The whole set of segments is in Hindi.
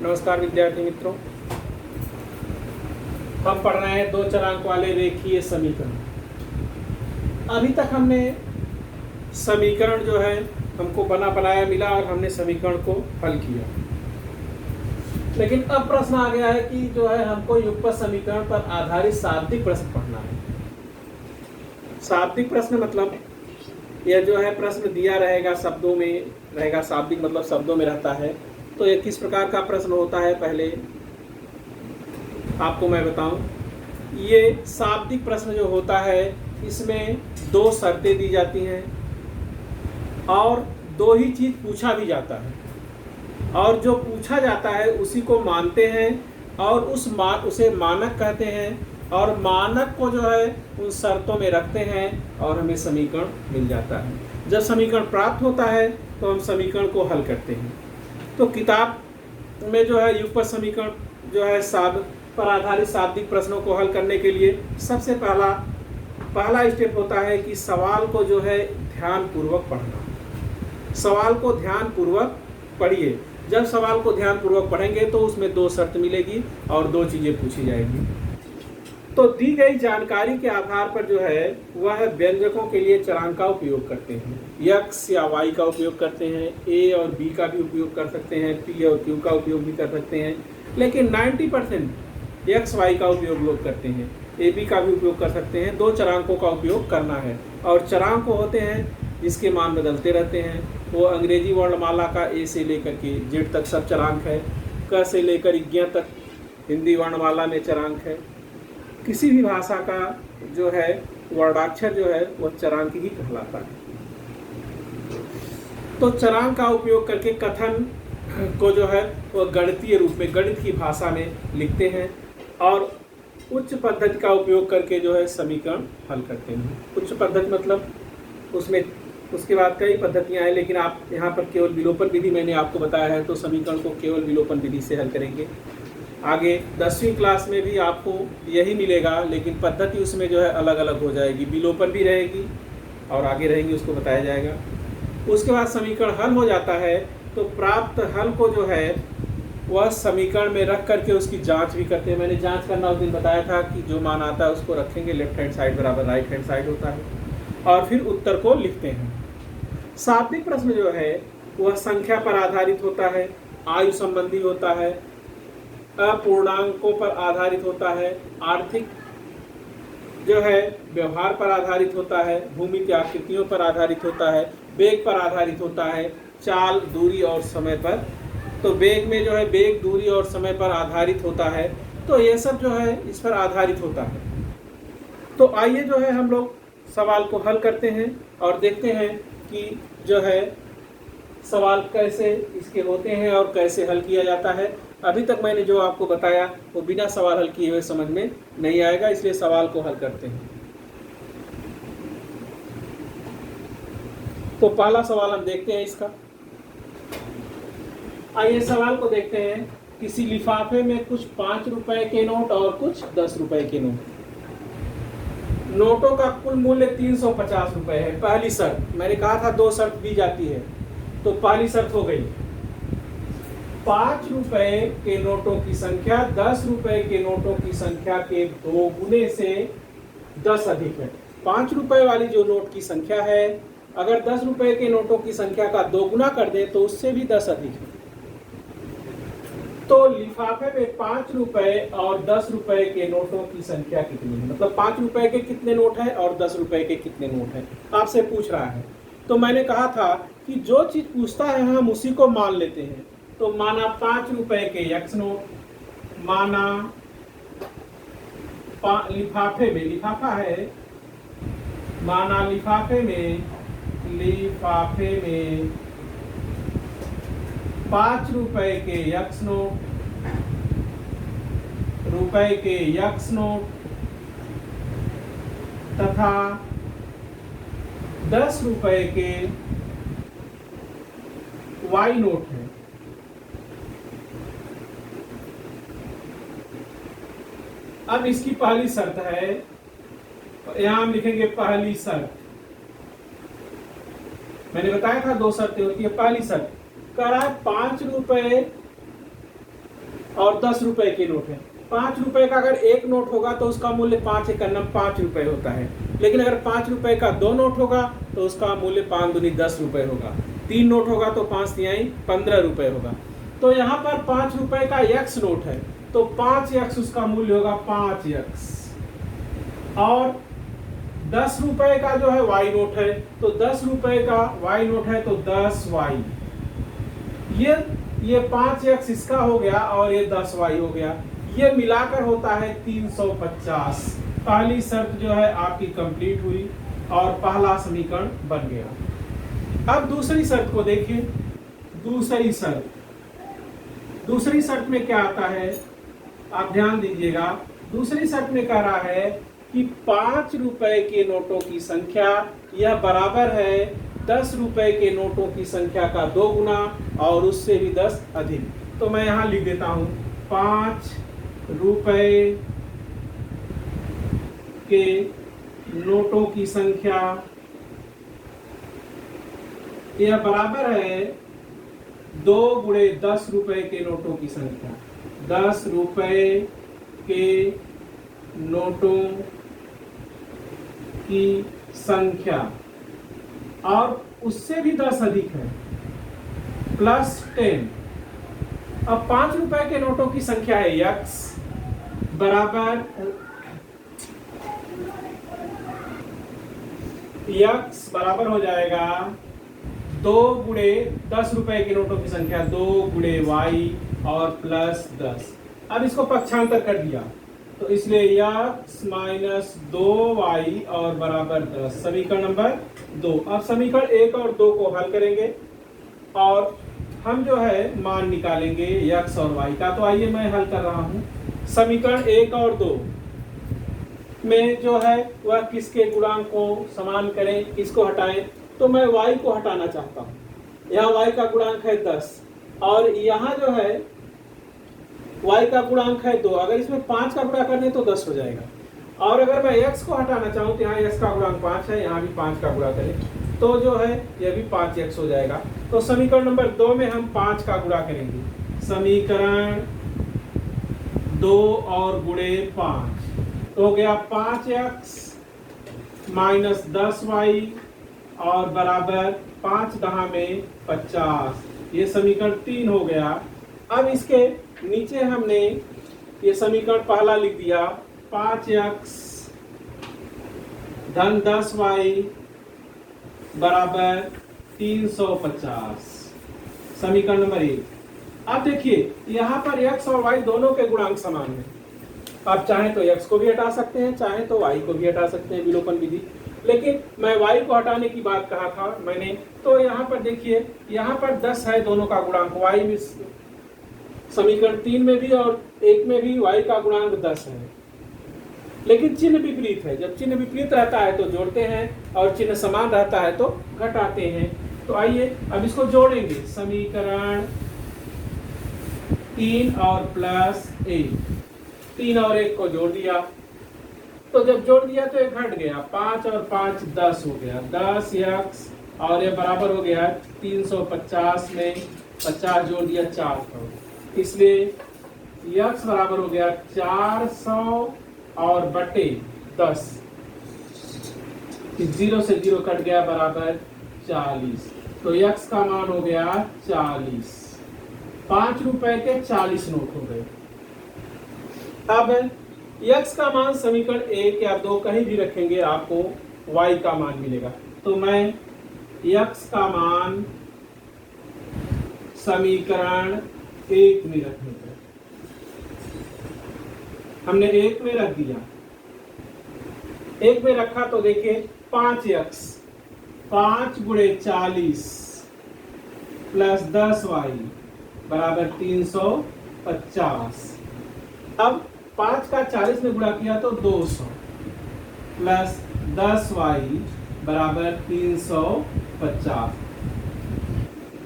नमस्कार विद्यार्थी मित्रों, हम पढ़ रहे हैं दो चरांक वाले रेखीय समीकरण। अभी तक हमने समीकरण जो है हमको बनाया मिला और हमने समीकरण को हल किया। लेकिन अब प्रश्न आ गया है कि जो है हमको युगपत समीकरण पर आधारित शाब्दिक प्रश्न पढ़ना है। शाब्दिक प्रश्न मतलब यह जो है प्रश्न दिया रहेगा, शब्दों में रहेगा। शाब्दिक मतलब शब्दों में रहता है। तो ये किस प्रकार का प्रश्न होता है पहले आपको मैं बताऊं। ये शाब्दिक प्रश्न जो होता है इसमें दो शर्तें दी जाती हैं और दो ही चीज पूछा भी जाता है, और जो पूछा जाता है उसी को मानते हैं और उसे मानक कहते हैं, और मानक को जो है उन शर्तों में रखते हैं और हमें समीकरण मिल जाता है। जब समीकरण प्राप्त होता है तो हम समीकरण को हल करते हैं। तो किताब में जो है युगपत समीकरण जो है पर आधारित शाब्दिक प्रश्नों को हल करने के लिए सबसे पहला स्टेप होता है कि सवाल को जो है ध्यानपूर्वक पढ़ना। सवाल को ध्यानपूर्वक पढ़िए। जब सवाल को ध्यानपूर्वक पढ़ेंगे तो उसमें दो शर्त मिलेगी और दो चीजें पूछी जाएगी। तो दी गई जानकारी के आधार पर जो है वह व्यंजकों के लिए चरांक का उपयोग करते हैं। x या y का उपयोग करते हैं, a और b का भी उपयोग कर सकते हैं, p और q का उपयोग भी कर सकते हैं। लेकिन 90% x y का उपयोग लोग करते हैं, a b का भी उपयोग कर सकते हैं। दो चरांकों का उपयोग करना है और चरांक होते हैं जिसके मान बदलते रहते हैं। वो अंग्रेजी वर्णमाला का a से लेकर के z तक सब चरांक है। क से लेकर ज्ञ तक हिंदी वर्णमाला में चरांक है। किसी भी भाषा का जो है वर्णाक्षर जो है वह चरांक ही कहलाता है। तो चरांक का उपयोग करके कथन को जो है वह गणितीय रूप में, गणित की भाषा में लिखते हैं और उच्च पद्धति का उपयोग करके जो है समीकरण हल करते हैं। उच्च पद्धति मतलब उसमें उसके बाद कई पद्धतियां हैं, लेकिन आप यहाँ पर केवल विलोपन विधि मैंने आपको बताया है, तो समीकरण को केवल विलोपन विधि से हल करेंगे। आगे 10वीं क्लास में भी आपको यही मिलेगा, लेकिन पद्धति उसमें जो है अलग अलग हो जाएगी। विलोपन भी रहेगी और आगे रहेंगी, उसको बताया जाएगा। उसके बाद समीकरण हल हो जाता है तो प्राप्त हल को जो है वह समीकरण में रख करके उसकी जांच भी करते हैं। मैंने जांच करना उस दिन बताया था कि जो मान आता है उसको रखेंगे, लेफ्ट हैंड साइड बराबर राइट हैंड साइड होता है, और फिर उत्तर को लिखते हैं। शाब्दिक प्रश्न जो है वह संख्या पर आधारित होता है, आयु संबंधी होता है, अपूर्णांकों पर आधारित होता है, आर्थिक जो है व्यवहार पर आधारित होता है, भूमि की आकृतियों पर आधारित होता है, वेग पर आधारित होता है, चाल, दूरी और समय पर। तो वेग में जो है वेग, दूरी और समय पर आधारित होता है। तो ये सब जो है इस पर आधारित होता है। तो आइए जो है हम लोग सवाल को हल करते हैं और देखते हैं कि जो है सवाल कैसे इसके होते हैं और कैसे हल किया जाता है। अभी तक मैंने जो आपको बताया वो बिना सवाल हल किए हुए समझ में नहीं आएगा, इसलिए सवाल को हल करते हैं। तो पहला सवाल हम देखते हैं इसका। आइए सवाल को देखते हैं। किसी लिफाफे में कुछ 5 रुपए के नोट और कुछ 10 रुपए के नोट। नोटों का कुल मूल्य 350 रुपए है। पहली शर्त, मैंने कहा था दो शर्त दी जाती है, तो पहली शर्त हो गई 5 रुपए के नोटों की संख्या 10 रुपए के नोटों की संख्या के 2 गुने से 10 अधिक है। 5 रुपए वाली जो नोट की संख्या है, अगर 10 रुपए के नोटों की संख्या का 2 गुना कर दे तो उससे भी 10 अधिक है। तो लिफाफे में 5 रुपए और 10 रुपए के नोटों की संख्या कितनी है, मतलब 5 रुपए के कितने नोट है और 10 रुपए के कितने नोट है, आपसे पूछ रहा है। तो मैंने कहा था कि जो चीज पूछता है हम उसी को मान लेते हैं। तो माना 5 रुपए के x नोट, माना लिफाफे में, लिफाफा है, माना लिफाफे में 5 रुपए के x नोट, रुपए के x नोट तथा 10 रुपए के y नोट है। अब इसकी पहली शर्त है, यहां हम लिखेंगे पहली शर्त। मैंने बताया था दो शर्तें होती है। पहली शर्त कह रहा है 5 रुपए और 10 रुपए के नोट है। 5 रुपए का अगर एक नोट होगा तो उसका मूल्य 5 एकम 5 रुपए होता है, लेकिन अगर 5 रुपए का 2 नोट होगा तो उसका मूल्य 5 दूनी 10 रुपए होगा। 3 नोट होगा तो 5 तिहाई 15 रुपए होगा। तो यहाँ पर 5 रुपए का x नोट है तो 5x उसका मूल्य होगा 5x, और 10 रुपए का जो है y नोट है तो 10 रुपए का y नोट है तो 10y। ये 5x इसका हो गया और ये 10y हो गया, ये मिलाकर होता है 350। पहली शर्त जो है आपकी कंप्लीट हुई और पहला समीकरण बन गया। अब दूसरी शर्त को देखिए। दूसरी शर्त में क्या आता है, आप ध्यान दीजिएगा। दूसरी शर्त में कह रहा है कि 5 रुपए के नोटों की संख्या यह बराबर है 10 रुपए के नोटों की संख्या का 2 गुना और उससे भी 10 अधिक। तो मैं यहाँ लिख देता हूँ 5 रुपए के नोटों की संख्या यह बराबर है 2 गुणे 10 रुपए के नोटों की संख्या। 10 रुपए के नोटों की संख्या और उससे भी 10 अधिक है प्लस 10। अब 5 रुपए के नोटों की संख्या है x बराबर हो जाएगा 2 गुणे 10 रुपए के नोटों की संख्या 2 गुणे y और प्लस 10। अब इसको पक्षांतर कर दिया तो इसलिए x माइनस 2y और बराबर 10। समीकरण नंबर 2। अब समीकरण 1 और 2 को हल करेंगे और हम जो है मान निकालेंगे x और y का। तो आइए मैं हल कर रहा हूँ। समीकरण 1 और 2 में जो है वह किसके गुणांक को समान करें, किसको हटाएं। तो मैं y को हटाना चाहता हूँ। यहाँ y का गुणांक है 10 और यहाँ जो है y का गुणांक है 2। अगर इसमें 5 का गुणा कर दें तो 10 हो जाएगा। और अगर मैं x को हटाना चाहूँ तो यहाँ x का गुणांक 5 है, यहाँ भी 5 का गुणा करें तो जो है यह भी 5x हो जाएगा। तो समीकरण नंबर 2 में हम 5 का गुणा करेंगे। समीकरण 2 और गुणे 5 तो हो गया 5x माइनस 10y और बराबर 5 दहा में 50। ये समीकरण 3 हो गया। अब इसके नीचे हमने ये समीकरण पहला लिख दिया 5x धन 10y बराबर 350। समीकरण नंबर 1। अब देखिए यहाँ पर x और y दोनों के गुणांक समान हैं। आप चाहें तो x को भी हटा सकते हैं, चाहें तो y को भी हटा सकते हैं, विलोपन विधि। लेकिन मैं y को हटाने की बात कहा था मैंने, तो यहाँ पर देखिए यहाँ पर 10 है दोनों का गुणांक। y में समीकरण 3 में भी और 1 में भी y का गुणांक 10 है, लेकिन चिन्ह विपरीत है। जब चिन्ह विपरीत रहता है तो जोड़ते हैं और चिन्ह समान रहता है तो घटाते हैं। तो आइए अब इसको जोड़ेंगे। समीकरण 3 और प्लस 1, 3 और 1 को जोड़ दिया तो जब जोड़ दिया तो ये घट गया। 5 और 5 10 हो गया, 10x और ये बराबर हो गया 350 में 50 जोड़ दिया 400। इसलिए x बराबर हो गया 400 और बटे 10, 0 से 0 कट गया बराबर 40। तो x का मान हो गया 40। 5 रुपए के 40 नोट हो गए। अब x का मान समीकरण 1 या 2 कहीं भी रखेंगे आपको y का मान मिलेगा। तो मैं x का मान समीकरण 1 में रखेंगे। हमने 1 में रख दिया। 1 में रखा तो देखिए 5x 5 गुणे 40 प्लस 10y बराबर 350। अब 5 का 40 में गुणा किया तो 200 प्लस 10y बराबर 350।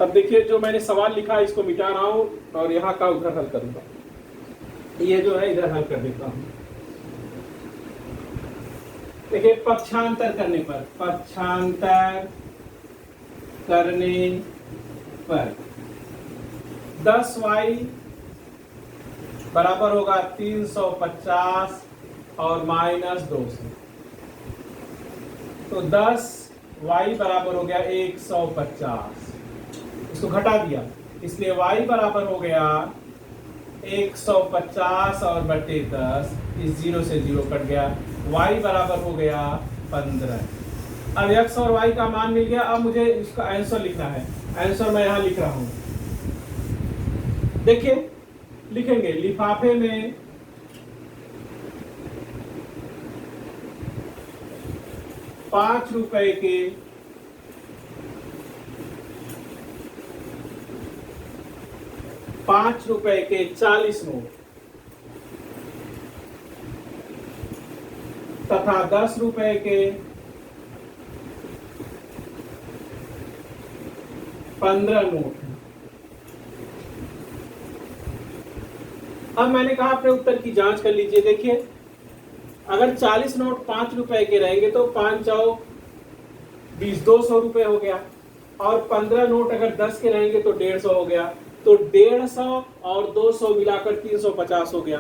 अब देखिए जो मैंने सवाल लिखा इसको मिटा रहा हूं और यहाँ का उधर हल करूंगा। ये जो है इधर हल कर देता हूं। देखिए पक्षांतर करने पर 10y बराबर होगा 350 और माइनस 200, तो 10 y बराबर हो गया 150। इसको घटा दिया, इसलिए y बराबर हो गया 150 और बटे 10, इस 0 से 0 कट गया, y बराबर हो गया 15। अब x और y का मान मिल गया। अब मुझे इसका आंसर लिखना है। आंसर मैं यहाँ लिख रहा हूँ, देखिए लिखेंगे लिफाफे में 5 रुपए के 40 नोट तथा 10 रुपए के 15 नोट। अब मैंने कहा अपने उत्तर की जांच कर लीजिए। देखिए अगर 40 नोट 5 रुपए के रहेंगे तो 5 चौ 20, 200 रुपए हो गया, और 15 नोट अगर 10 के रहेंगे तो 150 हो गया, तो 150 और 200 मिलाकर 350 हो गया।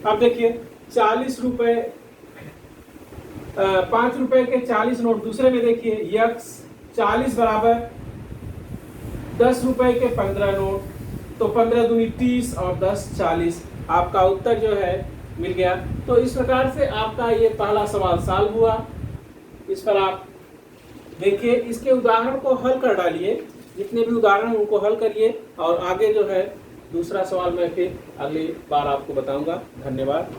अब देखिए 40 रुपए 5 रुपए के 40 नोट दूसरे में देखिए, यक्स 40 बराबर 10 रुपए के 15 नोट, तो 15 दूनी 30 और 10 40। आपका उत्तर जो है मिल गया। तो इस प्रकार से आपका ये पहला सवाल सॉल्व हुआ। इस पर आप देखिए, इसके उदाहरण को हल कर डालिए, जितने भी उदाहरण हैं उनको हल करिए, और आगे जो है दूसरा सवाल मैं फिर अगली बार आपको बताऊंगा। धन्यवाद।